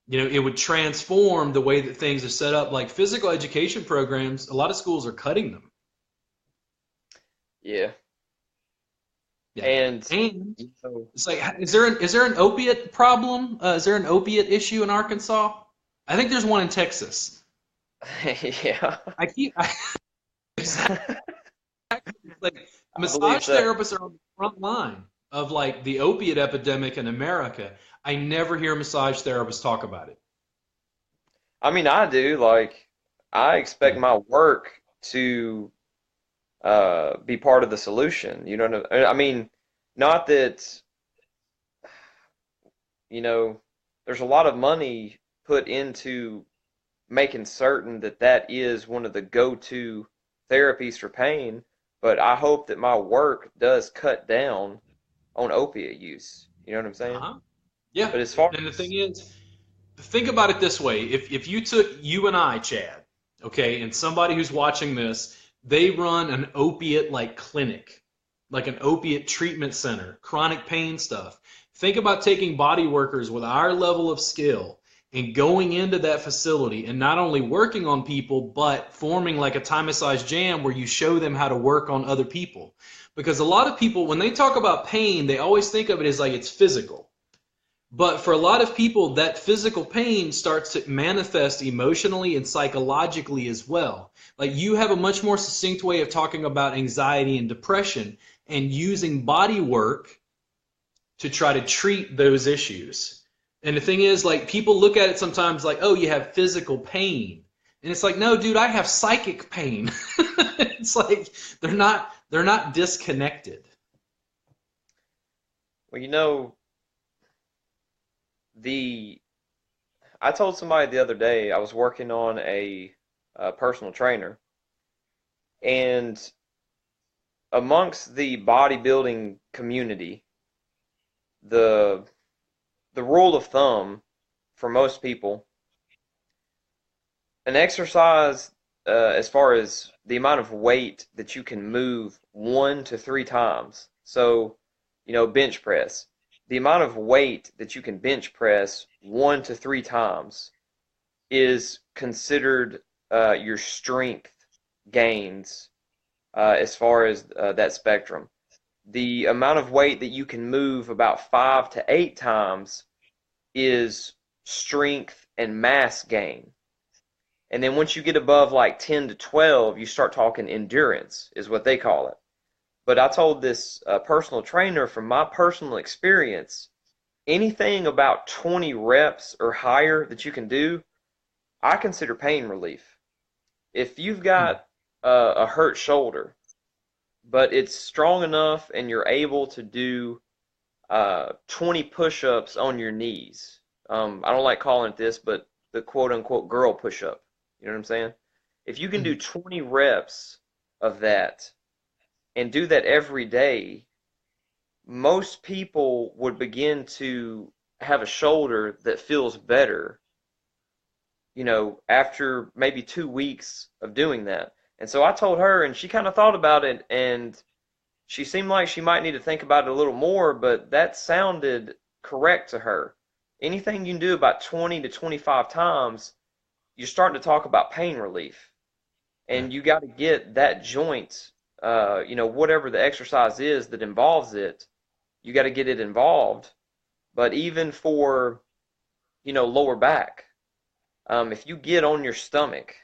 It would transform the way that things are set up. Like physical education programs, a lot of schools are cutting them. Yeah, Yeah. and And you know, it's like, is there an opiate problem? Is there an opiate issue in Arkansas? I think there's one in Texas. yeah, I keep I, like I believe massage so. therapists are on the front line of like the opiate epidemic in America. I never hear massage therapists talk about it. I mean, I do. Like, I expect Yeah. my work to be part of the solution. You know what I mean? Not that, you know, there's a lot of money put into making certain that that is one of the go-to therapies for pain, but I hope that my work does cut down on opiate use. You know what I'm saying? Uh-huh. Yeah. But as far And the thing as, is, think about it this way. If you took you and I, Chad, okay, and somebody who's watching this, they run an opiate like clinic, like an opiate treatment center, chronic pain stuff. Think about taking body workers with our level of skill and going into that facility and not only working on people, but forming like a Time Massage Jam where you show them how to work on other people. Because a lot of people, when they talk about pain, they always think of it as like it's physical. But for a lot of people, that physical pain starts to manifest emotionally and psychologically as well. Like you have a much more succinct way of talking about anxiety and depression and using body work to try to treat those issues. And the thing is, like, people look at it sometimes like, oh, you have physical pain. And it's like, no, dude, I have psychic pain. It's like they're not disconnected. well, the I told somebody the other day I was working on a personal trainer, and amongst the bodybuilding community, the rule of thumb for most people, an exercise as far as the amount of weight that you can move 1 to 3 times. So, bench press. The amount of weight that you can bench press 1 to 3 times is considered your strength gains as far as that spectrum. The amount of weight that you can move about 5 to 8 times is strength and mass gain. And then once you get above like 10 to 12, you start talking endurance, is what they call it. But I told this personal trainer, from my personal experience, anything about 20 reps or higher that you can do, I consider pain relief. If you've got a hurt shoulder, but it's strong enough and you're able to do 20 push-ups on your knees. I don't like calling it this, but the quote-unquote girl push-up. You know what I'm saying? If you can do 20 reps of that and do that every day, most people would begin to have a shoulder that feels better, after maybe 2 weeks of doing that. And so I told her, and she kind of thought about it, and she seemed like she might need to think about it a little more, but that sounded correct to her. Anything you can do about 20 to 25 times, you're starting to talk about pain relief. And you got to get that joint, whatever the exercise is that involves it, you got to get it involved. But even for, lower back, if you get on your stomach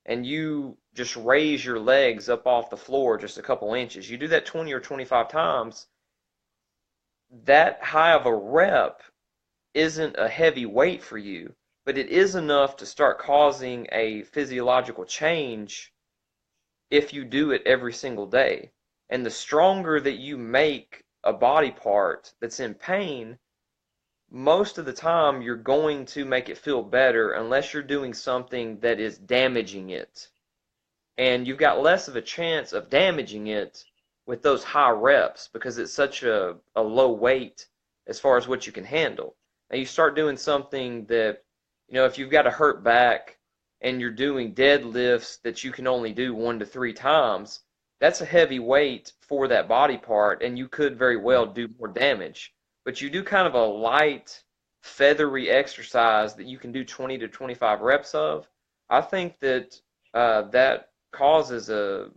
and you just raise your legs up off the floor just a couple inches, you do that 20 or 25 times, that high of a rep isn't a heavy weight for you, but it is enough to start causing a physiological change if you do it every single day. And the stronger that you make a body part that's in pain, most of the time you're going to make it feel better unless you're doing something that is damaging it. And you've got less of a chance of damaging it with those high reps because it's such a low weight as far as what you can handle. Now you start doing something that, if you've got a hurt back and you're doing deadlifts that you can only do 1 to 3 times, that's a heavy weight for that body part, and you could very well do more damage. But you do kind of a light, feathery exercise that you can do 20 to 25 reps of. I think that that causes a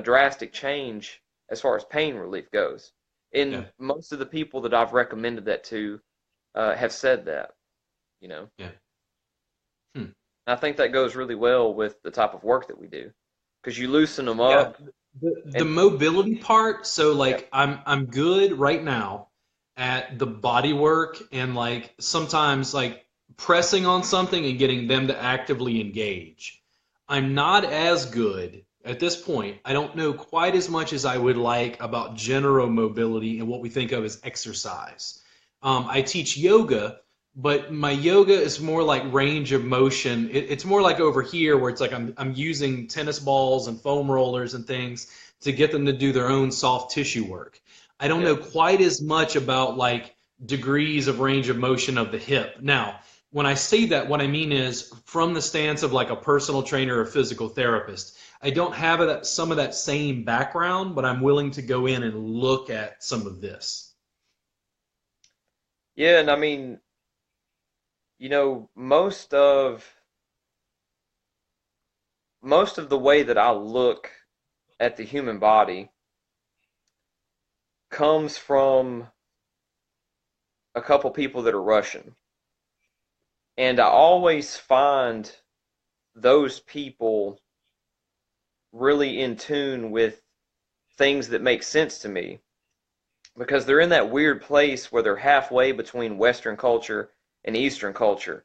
drastic change as far as pain relief goes. And most of the people that I've recommended that to have said that, Yeah. I think that goes really well with the type of work that we do because you loosen them up. The mobility part. So like I'm good right now at the body work and like sometimes like pressing on something and getting them to actively engage. I'm not as good at this point. I don't know quite as much as I would like about general mobility and what we think of as exercise. I teach yoga, but my yoga is more like range of motion. It's more like over here where it's like I'm using tennis balls and foam rollers and things to get them to do their own soft tissue work. I don't know quite as much about like degrees of range of motion of the hip. Now, when I say that, what I mean is from the stance of like a personal trainer or physical therapist. I don't have some of that same background, but I'm willing to go in and look at some of this. Yeah, and I mean, most of the way that I look at the human body comes from a couple people that are Russian. And I always find those people really in tune with things that make sense to me because they're in that weird place where they're halfway between Western culture and Eastern culture.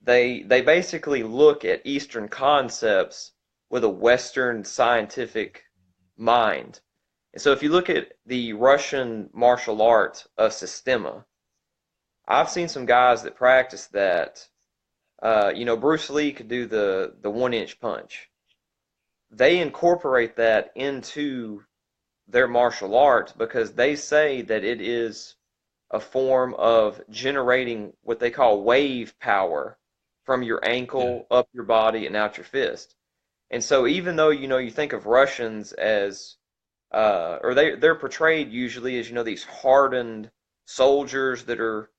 They basically look at Eastern concepts with a Western scientific mind. And so if you look at the Russian martial art of Sistema, I've seen some guys that practice that. Bruce Lee could do the 1-inch punch. They incorporate that into their martial arts because they say that it is a form of generating what they call wave power from your Yeah. ankle up your body and out your fist. And so even though you think of Russians as or they're portrayed usually as these hardened soldiers that are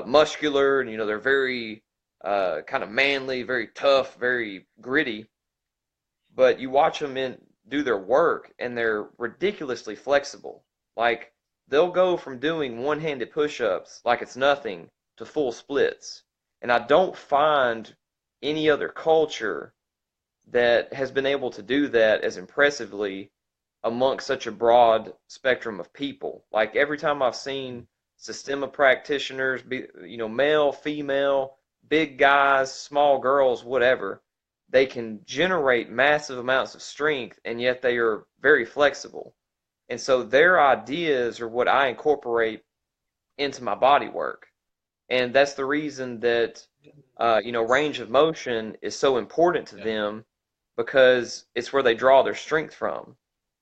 muscular and they're very kind of manly, very tough, very gritty. But you watch them do their work and they're ridiculously flexible. Like they'll go from doing one-handed push-ups like it's nothing to full splits. And I don't find any other culture that has been able to do that as impressively amongst such a broad spectrum of people. Like every time I've seen Systema practitioners, be male, female, big guys, small girls, whatever, they can generate massive amounts of strength, and yet they are very flexible. And so their ideas are what I incorporate into my body work. And that's the reason that range of motion is so important to Yeah. them because it's where they draw their strength from.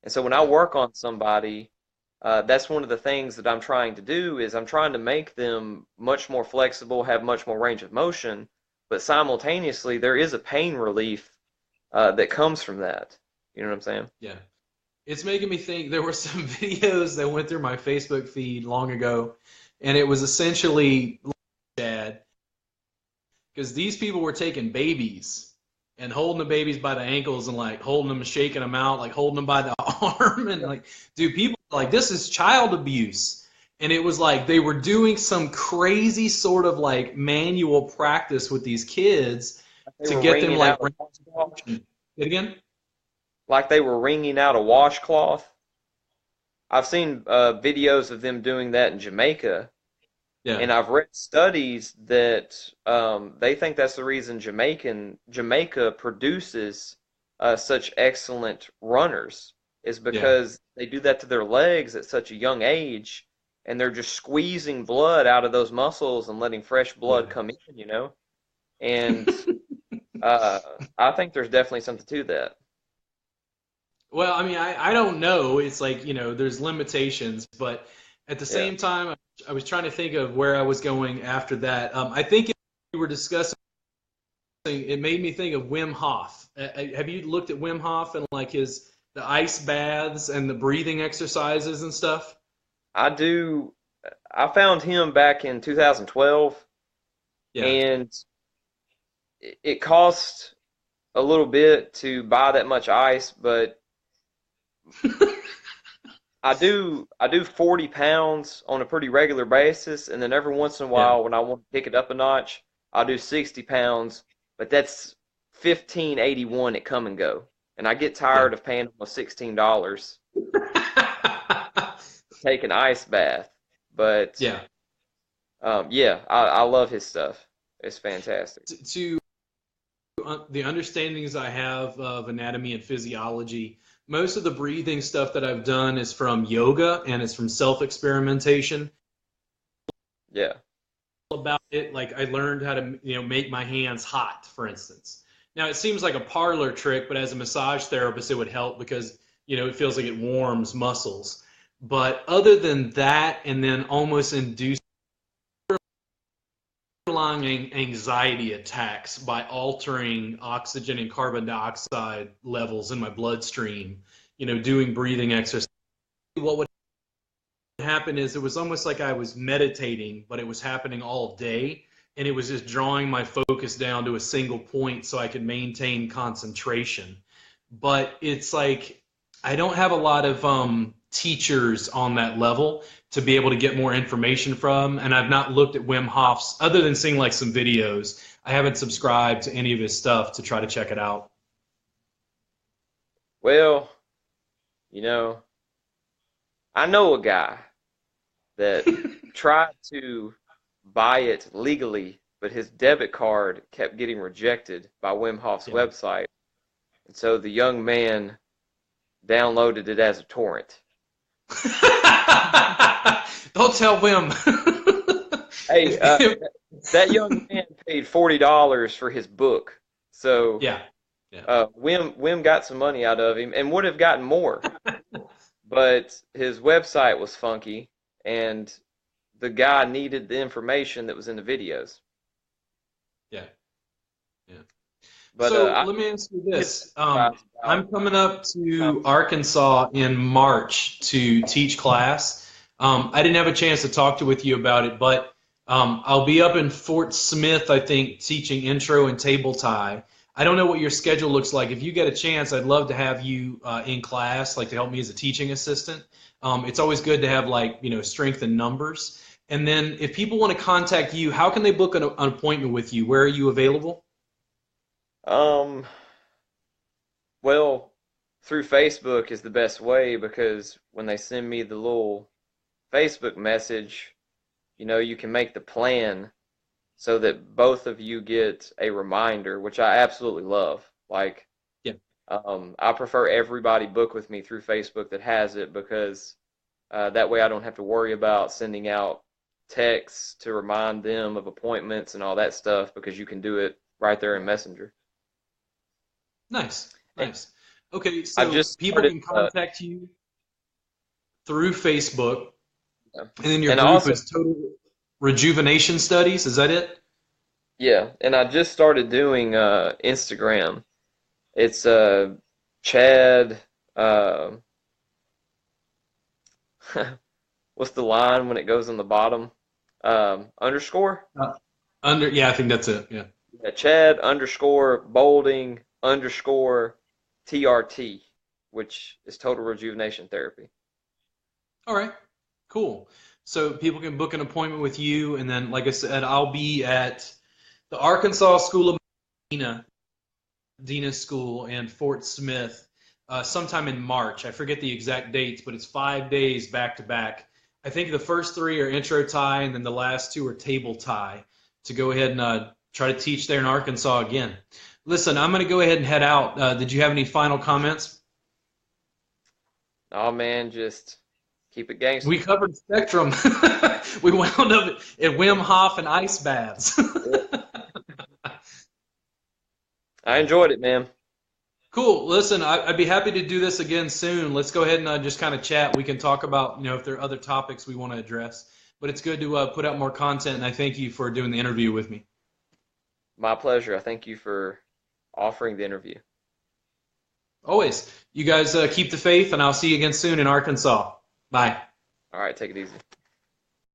And so when I Yeah. work on somebody, that's one of the things that I'm trying to do is I'm trying to make them much more flexible, have much more range of motion, but simultaneously there is a pain relief that comes from that. You know what I'm saying? Yeah. It's making me think there were some videos that went through my Facebook feed long ago, and it was essentially dad, because these people were taking babies and holding the babies by the ankles and like holding them and shaking them out, like holding them by the arm, and like, dude, people were like, this is child abuse. And it was like they were doing some crazy sort of like manual practice with these kids They to were get them wringing like out a washcloth. say it again. Like they were wringing out a washcloth. I've seen videos of them doing that in Jamaica, Yeah, and I've read studies that they think that's the reason Jamaica produces such excellent runners is yeah, because they do that to their legs at such a young age, and they're just squeezing blood out of those muscles and letting fresh blood yeah. come in. And uh, I think there's definitely something to that. Well, I mean, I don't know. It's like, there's limitations, but at the Yeah. same time, I was trying to think of where I was going after that. I think we were discussing, it made me think of Wim Hof. Have you looked at Wim Hof and like the ice baths and the breathing exercises and stuff? I do. I found him back in 2012, Yeah. and it cost a little bit to buy that much ice, but I do 40 pounds on a pretty regular basis, and then every once in a Yeah. while when I want to pick it up a notch, I'll do 60 pounds, but that's 15.81 at come and go. And I get Yeah. tired of paying almost $16 to take an ice bath. But Yeah. yeah, I love his stuff. It's fantastic. To the understandings I have of anatomy and physiology, most of the breathing stuff that I've done is from yoga and it's from self-experimentation. Yeah. About it, like I learned how to, make my hands hot, for instance. Now it seems like a parlor trick, but as a massage therapist, it would help because, it feels like it warms muscles. But other than that, and then almost induce underlying anxiety attacks by altering oxygen and carbon dioxide levels in my bloodstream, doing breathing exercise. What would happen is it was almost like I was meditating, but it was happening all day. And it was just drawing my focus down to a single point so I could maintain concentration. But it's like I don't have a lot of teachers on that level to be able to get more information from. And I've not looked at Wim Hof's, other than seeing like some videos. I haven't subscribed to any of his stuff to try to check it out. Well, you know, I know a guy that tried to buy it legally, but his debit card kept getting rejected by Wim Hof's Yeah. website. And so the young man downloaded it as a torrent. Don't tell Wim. Hey, that young man paid $40 for his book. So Yeah. Yeah. Wim got some money out of him and would have gotten more. but his website was funky, and the guy needed the information that was in the videos. Yeah. Yeah. But So I let me ask you hit this. about I'm coming up to Arkansas in March to teach class. I didn't have a chance to talk with you about it, but I'll be up in Fort Smith, I think, teaching intro and table tie. I don't know what your schedule looks like. If you get a chance, I'd love to have you in class, like to help me as a teaching assistant. It's always good to have like, strength in numbers. And then if people want to contact you, how can they book an appointment with you? Where are you available? um well, through Facebook is the best way, because when they send me the little Facebook message, you can make the plan so that both of you get a reminder, which I absolutely love. Like, Yeah. I prefer everybody book with me through Facebook that has it, because that way I don't have to worry about sending out texts to remind them of appointments and all that stuff, because you can do it right there in Messenger. Nice, And nice. Okay, I've so just people started, can contact you through Facebook, and then your and group also, is Total Rejuvenation Studies. Is that it? yeah, and I just started doing Instagram. It's Chad. Uh, what's the line when it goes on the bottom? Underscore? Uh, yeah, I think that's it. Yeah. Yeah, Chad underscore Bolding underscore TRT, which is Total Rejuvenation Therapy. All right, cool. So people can book an appointment with you, and then, like I said, I'll be at the Arkansas School of Medicine, Dina School in Fort Smith sometime in March. I forget the exact dates, but it's 5 days back to back. I think the first three are intro tie, and then the last two are table tie to go ahead and try to teach there in Arkansas again. Listen, I'm going to go ahead and head out. Did you have any final comments? Oh man, just keep it We gangster. covered spectrum. We wound up at Wim Hof and ice baths. Yeah. I Yeah. enjoyed it, man. Cool. Listen, I'd be happy to do this again soon. Let's go ahead and just kind of chat. We can talk about, if there are other topics we want to address. But it's good to put out more content, and I thank you for doing the interview with me. My pleasure. I thank you for offering the interview. Always. You guys keep the faith, and I'll see you again soon in Arkansas. Bye. All right, take it easy.